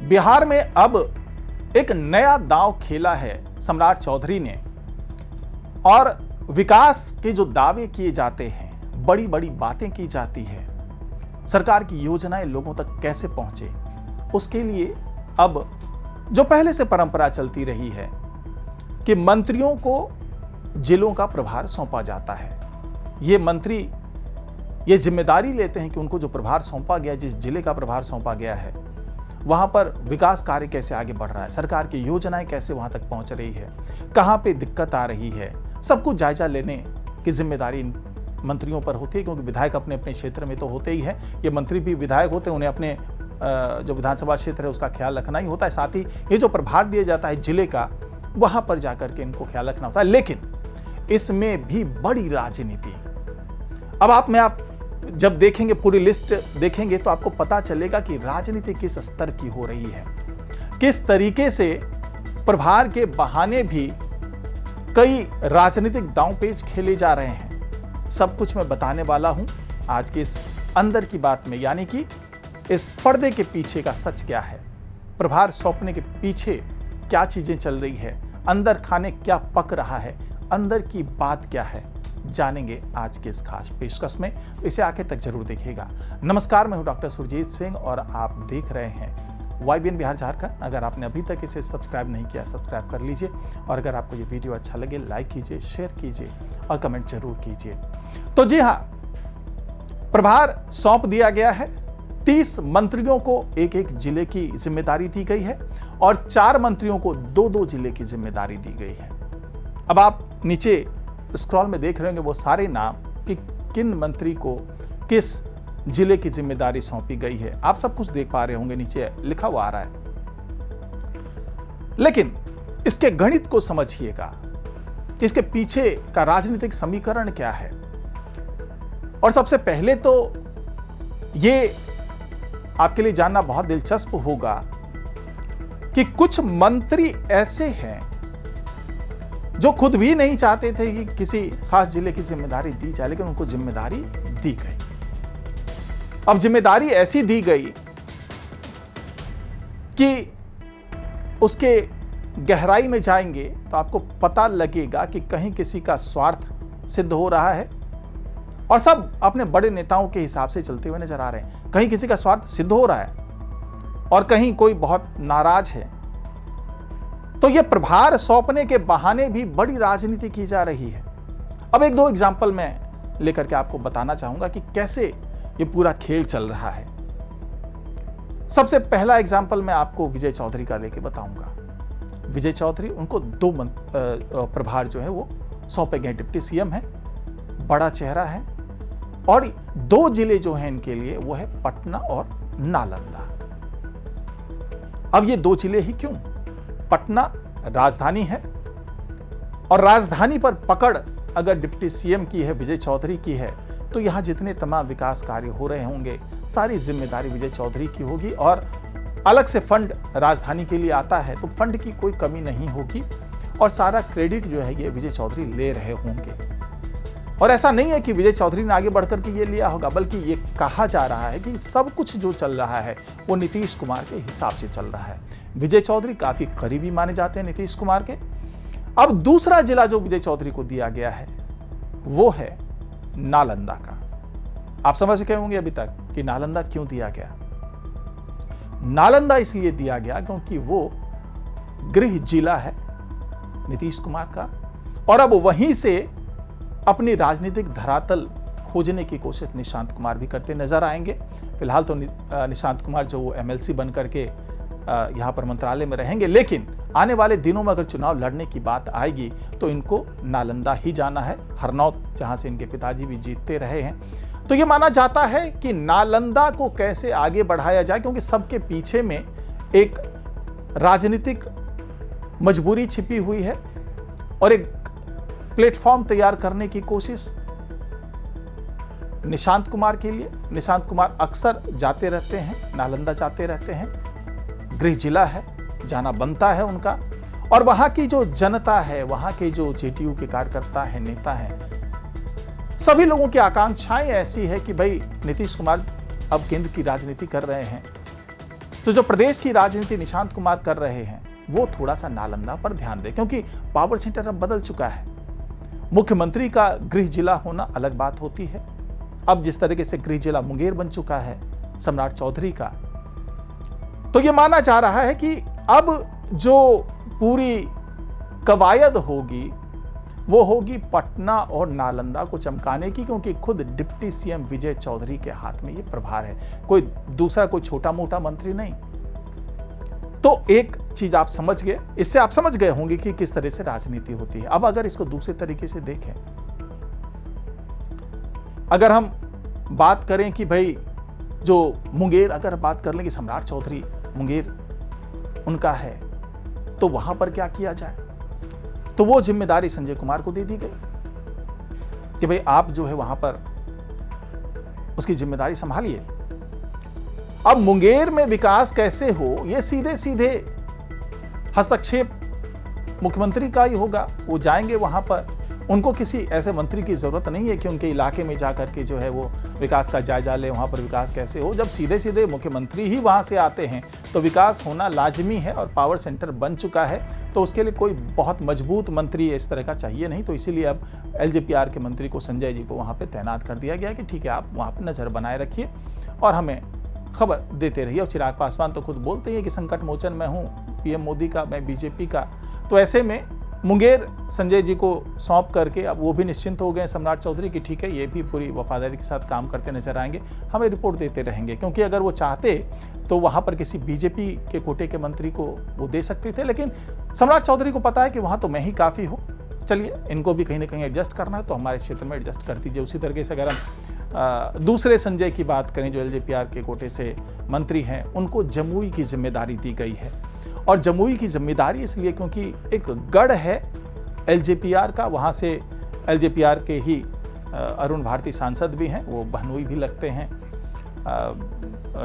बिहार में अब एक नया दांव खेला है सम्राट चौधरी ने, और विकास के जो दावे किए जाते हैं, बड़ी बड़ी बातें की जाती है, सरकार की योजनाएं लोगों तक कैसे पहुंचे, उसके लिए अब जो पहले से परंपरा चलती रही है कि मंत्रियों को जिलों का प्रभार सौंपा जाता है। ये मंत्री ये जिम्मेदारी लेते हैं कि उनको जो प्रभार सौंपा गया, जिस जिले का प्रभार सौंपा गया है, वहां पर विकास कार्य कैसे आगे बढ़ रहा है, सरकार की योजनाएं कैसे वहां तक पहुंच रही है, कहां पे दिक्कत आ रही है, सब कुछ जायजा लेने की जिम्मेदारी मंत्रियों पर होती है। क्योंकि विधायक अपने अपने क्षेत्र में तो होते ही हैं, ये मंत्री भी विधायक होते हैं, उन्हें अपने जो विधानसभा क्षेत्र है उसका ख्याल रखना ही होता है। साथ ही ये जो प्रभार दिया जाता है जिले का, वहां पर जाकर के इनको ख्याल रखना होता है। लेकिन इसमें भी बड़ी राजनीति। अब आप जब देखेंगे, पूरी लिस्ट देखेंगे, तो आपको पता चलेगा कि राजनीति किस स्तर की हो रही है, किस तरीके से प्रभार के बहाने भी कई राजनीतिक दांवपेच खेले जा रहे हैं। सब कुछ मैं बताने वाला हूं आज के इस अंदर की बात में, यानी कि इस पर्दे के पीछे का सच क्या है, प्रभार सौंपने के पीछे क्या चीजें चल रही है, अंदर खाने क्या पक रहा है, अंदर की बात क्या है, जानेंगे आज के इस खास पेशकश में। इसे आखिर तक जरूर देखिएगा। नमस्कार, मैं हूं डॉक्टर सुरजीत सिंह और आप देख रहे हैं YBN बिहार झारखंड। अगर आपने अभी तक इसे सब्सक्राइब नहीं किया, सब्सक्राइब कर लीजिए, और अगर आपको ये वीडियो अच्छा लगे, लाइक कीजिए, शेयर कीजिए और कमेंट जरूर कीजिए। तो जी हाँ, प्रभार सौंप दिया गया है। 30 मंत्रियों को एक एक जिले की जिम्मेदारी दी गई है और 4 मंत्रियों को 2-2 जिले की जिम्मेदारी दी गई है। अब आप नीचे स्क्रॉल में देख रहे होंगे वो सारे नाम कि किन मंत्री को किस जिले की जिम्मेदारी सौंपी गई है। आप सब कुछ देख पा रहे होंगे, नीचे लिखा हुआ आ रहा है। लेकिन इसके गणित को समझिएगा कि इसके पीछे का राजनीतिक समीकरण क्या है। और सबसे पहले तो ये आपके लिए जानना बहुत दिलचस्प होगा कि कुछ मंत्री ऐसे हैं जो खुद भी नहीं चाहते थे कि किसी खास जिले की जिम्मेदारी दी जाए, लेकिन उनको जिम्मेदारी दी गई। अब जिम्मेदारी ऐसी दी गई कि उसके गहराई में जाएंगे तो आपको पता लगेगा कि कहीं किसी का स्वार्थ सिद्ध हो रहा है, और सब अपने बड़े नेताओं के हिसाब से चलते हुए नजर आ रहे हैं। कहीं किसी का स्वार्थ सिद्ध हो रहा है और कहीं कोई बहुत नाराज है। तो यह प्रभार सौंपने के बहाने भी बड़ी राजनीति की जा रही है। अब 1-2 एग्जाम्पल मैं लेकर के आपको बताना चाहूंगा कि कैसे ये पूरा खेल चल रहा है। सबसे पहला एग्जाम्पल मैं आपको विजय चौधरी का लेके बताऊंगा। विजय चौधरी, उनको 2 प्रभार जो है वो सौंपे गए। डिप्टी सीएम है, बड़ा चेहरा है, और 2 जिले जो हैं इनके लिए वो है पटना और नालंदा। अब ये 2 जिले ही क्यों? पटना राजधानी है, और राजधानी पर पकड़ अगर डिप्टी सीएम की है, विजय चौधरी की है, तो यहां जितने तमाम विकास कार्य हो रहे होंगे, सारी जिम्मेदारी विजय चौधरी की होगी। और अलग से फंड राजधानी के लिए आता है तो फंड की कोई कमी नहीं होगी, और सारा क्रेडिट जो है ये विजय चौधरी ले रहे होंगे। और ऐसा नहीं है कि विजय चौधरी ने आगे बढ़कर के ये लिया होगा, बल्कि ये कहा जा रहा है कि सब कुछ जो चल रहा है वो नीतीश कुमार के हिसाब से चल रहा है। विजय चौधरी काफी करीबी माने जाते हैं नीतीश कुमार के। अब दूसरा जिला जो विजय चौधरी को दिया गया है वो है नालंदा का। आप समझ चुके होंगे अभी तक कि नालंदा क्यों दिया गया। नालंदा इसलिए दिया गया क्योंकि वो गृह जिला है नीतीश कुमार का, और अब वहीं से अपनी राजनीतिक धरातल खोजने की कोशिश निशांत कुमार भी करते नजर आएंगे। फिलहाल तो निशांत कुमार जो MLC बन करके यहाँ पर मंत्रालय में रहेंगे, लेकिन आने वाले दिनों में अगर चुनाव लड़ने की बात आएगी तो इनको नालंदा ही जाना है, हरनौत, जहाँ से इनके पिताजी भी जीतते रहे हैं। तो ये माना जाता है कि नालंदा को कैसे आगे बढ़ाया जाए, क्योंकि सबके पीछे में एक राजनीतिक मजबूरी छिपी हुई है और एक प्लेटफॉर्म तैयार करने की कोशिश निशांत कुमार के लिए। निशांत कुमार अक्सर जाते रहते हैं, नालंदा जाते रहते हैं, गृह जिला है, जाना बनता है उनका। और वहां की जो जनता है, वहां के जो JTU के कार्यकर्ता हैं, नेता हैं, सभी लोगों की आकांक्षाएं ऐसी है कि भाई नीतीश कुमार अब केंद्र की राजनीति कर रहे हैं, तो जो प्रदेश की राजनीति निशांत कुमार कर रहे हैं वो थोड़ा सा नालंदा पर ध्यान दें, क्योंकि पावर सेंटर अब बदल चुका है। मुख्यमंत्री का गृह जिला होना अलग बात होती है। अब जिस तरीके से गृह जिला मुंगेर बन चुका है सम्राट चौधरी का, तो यह माना जा रहा है कि अब जो पूरी कवायद होगी वो होगी पटना और नालंदा को चमकाने की, क्योंकि खुद डिप्टी सीएम विजय चौधरी के हाथ में ये प्रभार है, कोई दूसरा कोई छोटा मोटा मंत्री नहीं। तो एक चीज आप समझ गए, इससे आप समझ गए होंगे कि किस तरह से राजनीति होती है। अब अगर इसको दूसरे तरीके से देखें, अगर हम बात करें कि भाई जो मुंगेर, अगर बात कर लें कि सम्राट चौधरी मुंगेर उनका है, तो वहां पर क्या किया जाए, तो वो जिम्मेदारी संजय कुमार को दे दी गई कि भाई आप जो है वहां पर उसकी जिम्मेदारी संभालिए। अब मुंगेर में विकास कैसे हो, ये सीधे सीधे हस्तक्षेप मुख्यमंत्री का ही होगा। वो जाएंगे वहां पर, उनको किसी ऐसे मंत्री की जरूरत नहीं है कि उनके इलाके में जाकर के जो है वो विकास का जायजा ले, वहां पर विकास कैसे हो। जब सीधे सीधे मुख्यमंत्री ही वहां से आते हैं तो विकास होना लाजमी है, और पावर सेंटर बन चुका है तो उसके लिए कोई बहुत मजबूत मंत्री इस तरह का चाहिए नहीं। तो इसीलिए अब एलजेपीआर के मंत्री को, संजय जी को वहां पर तैनात कर दिया गया कि ठीक है, आप वहां पर नजर बनाए रखिए और हमें खबर देते रहिए। और चिराग पासवान तो खुद बोलते हैं कि संकट मोचन मैं हूं, पीएम मोदी का, मैं बीजेपी का। तो ऐसे में मुंगेर संजय जी को सौंप करके अब वो भी निश्चिंत हो गए सम्राट चौधरी की ठीक है, ये भी पूरी वफादारी के साथ काम करते नजर आएंगे, हमें रिपोर्ट देते रहेंगे। क्योंकि अगर वो चाहते तो वहां पर किसी बीजेपी के कोटे के मंत्री को वो दे सकते थे, लेकिन सम्राट चौधरी को पता है कि वहां तो मैं ही काफी हूं, चलिए इनको भी कहीं ना कहीं एडजस्ट करना है तो हमारे क्षेत्र में एडजस्ट कर दीजिए। उसी तरीके से अगर हम दूसरे संजय की बात करें जो एलजेपीआर के कोटे से मंत्री हैं, उनको जमुई की जिम्मेदारी दी गई है। और जमुई की जिम्मेदारी इसलिए क्योंकि एक गढ़ है एलजेपीआर का, वहाँ से एलजेपीआर के ही अरुण भारती सांसद भी हैं, वो बहनोई भी लगते हैं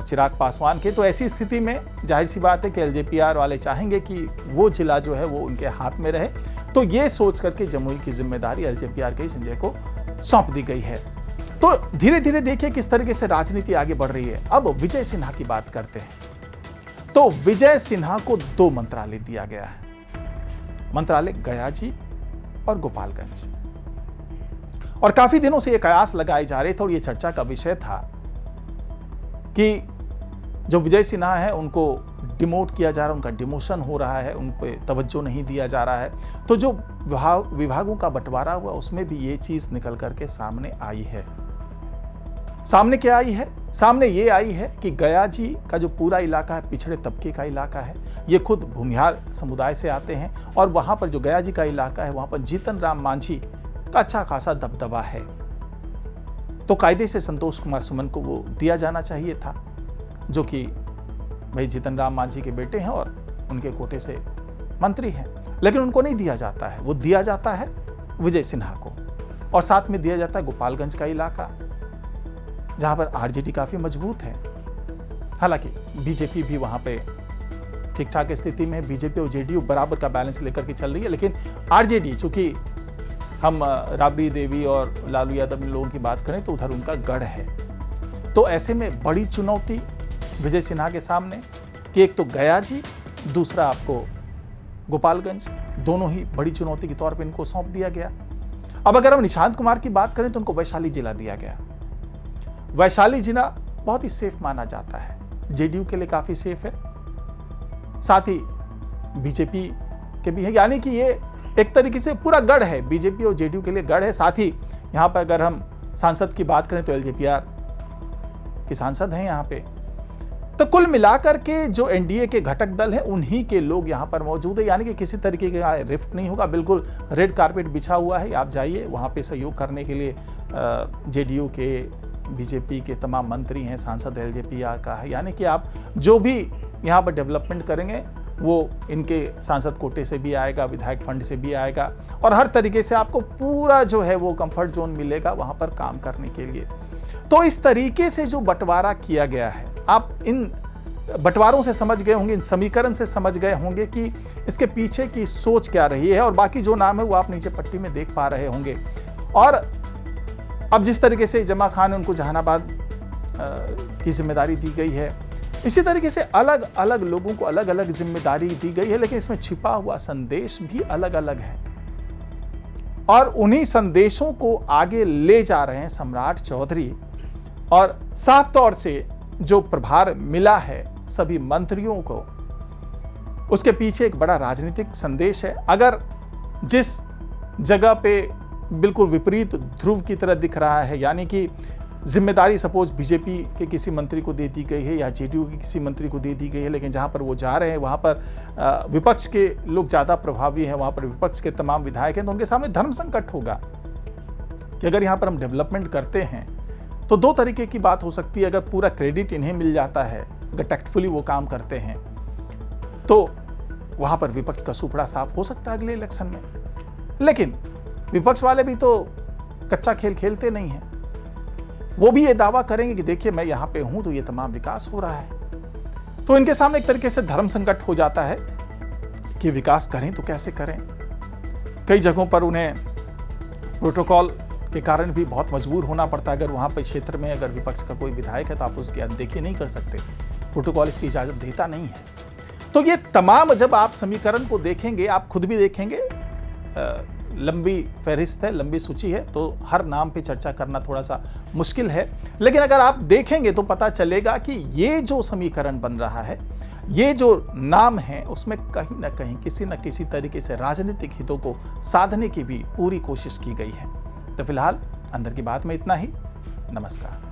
चिराग पासवान के। तो ऐसी स्थिति में जाहिर सी बात है कि एलजेपीआर वाले चाहेंगे कि वो जिला जो है वो उनके हाथ में रहे। तो ये सोच करके जमुई की जिम्मेदारी एलजेपीआर के संजय को सौंप दी गई है। तो धीरे धीरे देखिए किस तरीके से राजनीति आगे बढ़ रही है। अब विजय सिन्हा की बात करते हैं। तो विजय सिन्हा को 2 मंत्रालय दिया गया है, मंत्रालय गया जी और गोपालगंज। और काफी दिनों से ये कयास लगाए जा रहे थे और ये चर्चा का विषय था कि जो विजय सिन्हा है उनको डिमोट किया जा रहा है, उनका डिमोशन हो रहा है, उन पे तवज्जो नहीं दिया जा रहा है। तो जो विभागों का बंटवारा हुआ उसमें भी ये चीज निकल करके सामने आई है। सामने क्या आई है? सामने ये आई है कि गया जी का जो पूरा इलाका है पिछड़े तबके का इलाका है, ये खुद भूमिहार समुदाय से आते हैं और वहां पर जो गया जी का इलाका है वहां पर जीतन राम मांझी का अच्छा खासा दबदबा है। तो कायदे से संतोष कुमार सुमन को वो दिया जाना चाहिए था, जो कि भाई जीतन राम मांझी के बेटे हैं और उनके कोटे से मंत्री हैं, लेकिन उनको नहीं दिया जाता है। वो दिया जाता है विजय सिन्हा को, और साथ में दिया जाता है गोपालगंज का इलाका जहां पर आरजेडी काफी मजबूत है। हालांकि बीजेपी भी वहां पे ठीक ठाक स्थिति में है, बीजेपी और जेडीयू बराबर का बैलेंस लेकर के चल रही है, लेकिन आरजेडी, चूंकि हम राबड़ी देवी और लालू यादव लोगों की बात करें तो उधर उनका गढ़ है। तो ऐसे में बड़ी चुनौती विजय सिन्हा के सामने कि एक तो गया जी, दूसरा आपको गोपालगंज, दोनों ही बड़ी चुनौती के तौर पर इनको सौंप दिया गया। अब अगर हम निशांत कुमार की बात करें तो उनको वैशाली जिला दिया गया। वैशाली जिला बहुत ही सेफ माना जाता है, जेडीयू के लिए काफी सेफ है, साथ ही बीजेपी के भी है, यानी कि ये एक तरीके से पूरा गढ़ है, बीजेपी और जेडीयू के लिए गढ़ है। साथ ही यहाँ पर अगर हम सांसद की बात करें तो एलजेपीआर के सांसद हैं यहाँ पे। तो कुल मिलाकर के जो एनडीए के घटक दल हैं उन्हीं के लोग यहाँ पर मौजूद है, यानी कि किसी तरीके का रिफ्ट नहीं होगा, बिल्कुल रेड कारपेट बिछा हुआ है। आप जाइए वहाँ पे सहयोग करने के लिए जेडीयू के, बीजेपी के तमाम मंत्री हैं, सांसद एलजेपीआर का है, यानी कि आप जो भी यहाँ पर डेवलपमेंट करेंगे वो इनके सांसद कोटे से भी आएगा, विधायक फंड से भी आएगा, और हर तरीके से आपको पूरा जो है वो कंफर्ट जोन मिलेगा वहाँ पर काम करने के लिए। तो इस तरीके से जो बंटवारा किया गया है, आप इन बंटवारों से समझ गए होंगे, इन समीकरण से समझ गए होंगे कि इसके पीछे की सोच क्या रही है, और बाकी जो नाम है वो आप नीचे पट्टी में देख पा रहे होंगे। और अब जिस तरीके से जमा खान, उनको जहानाबाद की जिम्मेदारी दी गई है, इसी तरीके से अलग अलग लोगों को अलग अलग जिम्मेदारी दी गई है, लेकिन इसमें छिपा हुआ संदेश भी अलग अलग है और उन्हीं संदेशों को आगे ले जा रहे हैं सम्राट चौधरी। और साफ तौर से जो प्रभार मिला है सभी मंत्रियों को, उसके पीछे एक बड़ा राजनीतिक संदेश है। अगर जिस जगह पे बिल्कुल विपरीत ध्रुव की तरह दिख रहा है, यानी कि जिम्मेदारी सपोज बीजेपी के किसी मंत्री को दे दी गई है या जेडीयू के किसी मंत्री को दे दी गई है, लेकिन जहां पर वो जा रहे हैं वहां पर विपक्ष के लोग ज़्यादा प्रभावी हैं, वहां पर विपक्ष के तमाम विधायक हैं, तो उनके सामने धर्म संकट होगा कि अगर यहां पर हम डेवलपमेंट करते हैं तो दो तरीके की बात हो सकती है। अगर पूरा क्रेडिट इन्हें मिल जाता है, अगर टैक्टफुली वो काम करते हैं, तो वहां पर विपक्ष का सुपड़ा साफ हो सकता है अगले इलेक्शन में। लेकिन विपक्ष वाले भी तो कच्चा खेल खेलते नहीं हैं, वो भी ये दावा करेंगे कि देखिए मैं यहां पे हूं तो ये तमाम विकास हो रहा है। तो इनके सामने एक तरीके से धर्म संकट हो जाता है कि विकास करें तो कैसे करें। कई जगहों पर उन्हें प्रोटोकॉल के कारण भी बहुत मजबूर होना पड़ता है। अगर वहां पर क्षेत्र में अगर विपक्ष का कोई विधायक है तो आप उसकी अनदेखी नहीं कर सकते, प्रोटोकॉल इसकी इजाजत देता नहीं है। तो ये तमाम जब आप समीकरण को देखेंगे, आप खुद भी देखेंगे, लंबी फहरिस्त है, लंबी सूची है, तो हर नाम पे चर्चा करना थोड़ा सा मुश्किल है। लेकिन अगर आप देखेंगे तो पता चलेगा कि ये जो समीकरण बन रहा है, ये जो नाम है, उसमें कहीं ना कहीं किसी न किसी तरीके से राजनीतिक हितों को साधने की भी पूरी कोशिश की गई है। तो फिलहाल अंदर की बात में इतना ही। नमस्कार।